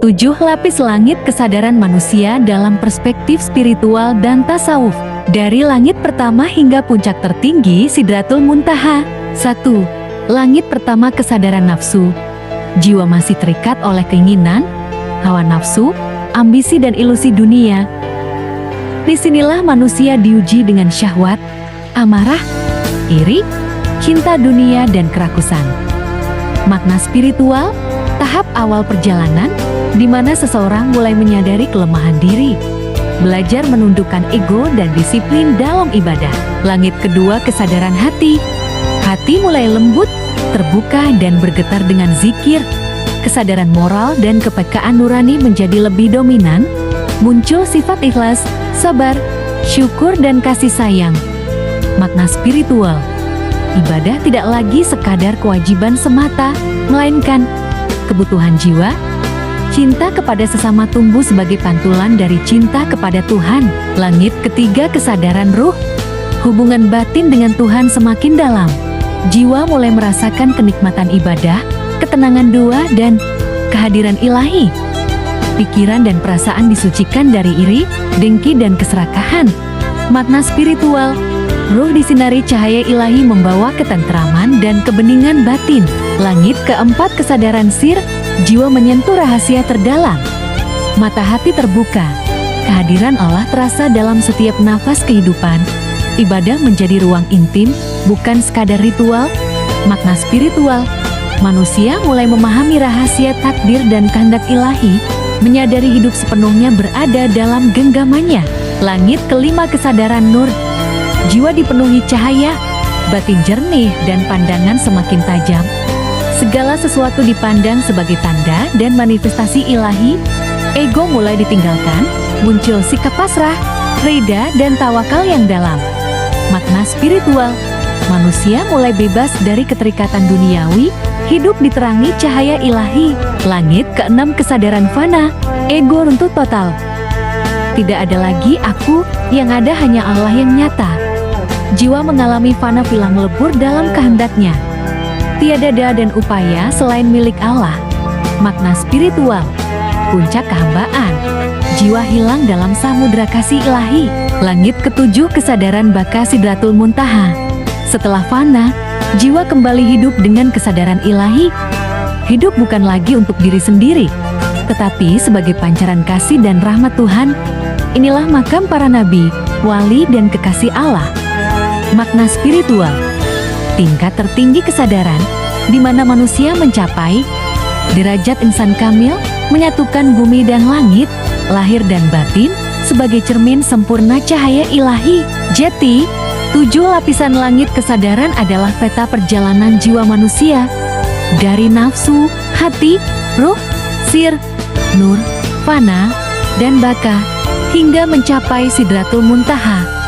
7 lapis langit kesadaran manusia dalam perspektif spiritual dan tasawuf. Dari langit pertama hingga puncak tertinggi Sidratul Muntaha. 1. Langit pertama kesadaran nafsu. Jiwa masih terikat oleh keinginan, hawa nafsu, ambisi dan ilusi dunia. Disinilah manusia diuji dengan syahwat, amarah, iri, cinta dunia dan kerakusan. Makna spiritual, tahap awal perjalanan, di mana seseorang mulai menyadari kelemahan diri, belajar menundukkan ego dan disiplin dalam ibadah. Langit kedua kesadaran hati. Hati mulai lembut, terbuka dan bergetar dengan zikir. Kesadaran moral dan kepekaan nurani menjadi lebih dominan. Muncul sifat ikhlas, sabar, syukur dan kasih sayang. Makna spiritual. Ibadah tidak lagi sekadar kewajiban semata, melainkan kebutuhan jiwa. Cinta kepada sesama tumbuh sebagai pantulan dari cinta kepada Tuhan. Langit ketiga kesadaran ruh. Hubungan batin dengan Tuhan semakin dalam. Jiwa mulai merasakan kenikmatan ibadah, ketenangan doa dan kehadiran ilahi. Pikiran dan perasaan disucikan dari iri, dengki dan keserakahan. Makna spiritual. Ruh disinari cahaya ilahi membawa ketentraman dan kebeningan batin. Langit keempat kesadaran sir. Jiwa menyentuh rahasia terdalam. Mata hati terbuka. Kehadiran Allah terasa dalam setiap nafas kehidupan. Ibadah menjadi ruang intim, bukan sekadar ritual. Makna spiritual. Manusia mulai memahami rahasia takdir dan kehendak ilahi, menyadari hidup sepenuhnya berada dalam genggamannya. Langit kelima kesadaran nur. Jiwa dipenuhi cahaya, batin jernih dan pandangan semakin tajam. Segala sesuatu dipandang sebagai tanda dan manifestasi ilahi. Ego mulai ditinggalkan, muncul sikap pasrah, reda dan tawakal yang dalam. Makna spiritual. Manusia mulai bebas dari keterikatan duniawi, hidup diterangi cahaya ilahi. Langit keenam kesadaran fana. Ego runtuh total. Tidak ada lagi aku, yang ada hanya Allah yang nyata. Jiwa mengalami fana hilang lebur dalam kehendaknya. Tiada daya dan upaya selain milik Allah. Makna spiritual. Puncak kehambaan. Jiwa hilang dalam samudra kasih ilahi. Langit ketujuh kesadaran baka Sidratul Muntaha. Setelah fana, jiwa kembali hidup dengan kesadaran ilahi. Hidup bukan lagi untuk diri sendiri, tetapi sebagai pancaran kasih dan rahmat Tuhan. Inilah makam para nabi, wali dan kekasih Allah. Makna spiritual. Tingkat tertinggi kesadaran, di mana manusia mencapai derajat insan kamil, menyatukan bumi dan langit, lahir dan batin, sebagai cermin sempurna cahaya ilahi. Jadi, 7 lapisan langit kesadaran adalah peta perjalanan jiwa manusia. Dari nafsu, hati, ruh, sir, nur, fana, dan baka, hingga mencapai Sidratul Muntaha.